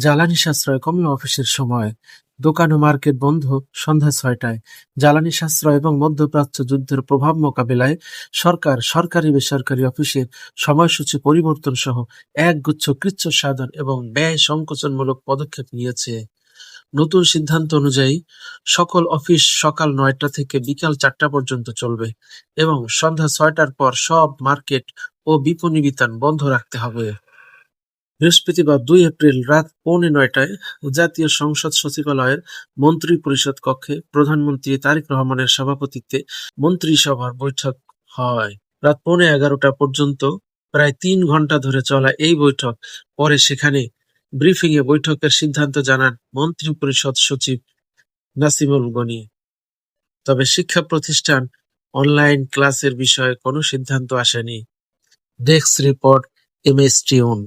জ্বালানি সাশ্রয় কমে অফিসের সময়, দোকান ও মার্কেট বন্ধ সন্ধ্যা ৬টায়। জ্বালানি সাশ্রয় এবং মধ্যপ্রাচ্য যুদ্ধের প্রভাব মোকাবিলায় সরকার সরকারি বেসরকারি অফিসের সময়সূচি পরিবর্তন সহ একগুচ্ছ কৃচ্ছ সাধন এবং ব্যয় সংকোচনমূলক পদক্ষেপ নিয়েছে। নতুন সিদ্ধান্ত অনুযায়ী সকল অফিস সকাল ৯টা থেকে বিকাল ৪টা পর্যন্ত চলবে এবং সন্ধ্যা ৬টার পর সব মার্কেট ও বিপণী বিতান বন্ধ রাখতে হবে। বৃহস্পতিবার ২ এপ্রিল রাত ৮:৩০টায় জাতীয় সংসদ সচিবালয়ের মন্ত্রিপরিষদ কক্ষে প্রধানমন্ত্রী তারেক রহমানের সভাপতিত্বে মন্ত্রিসভার বৈঠক হয়। রাত ১০:১১টা পর্যন্ত প্রায় ৩ ঘণ্টা ধরে চলা এই বৈঠক পরে সেখানে ব্রিফিংয়ে বৈঠকের সিদ্ধান্ত জানান মন্ত্রিপরিষদ সচিব নাসিমুল গনি। তবে শিক্ষা প্রতিষ্ঠান অনলাইন ক্লাসের বিষয়ে কোনো সিদ্ধান্ত আসেনি। Desk report, MS tune.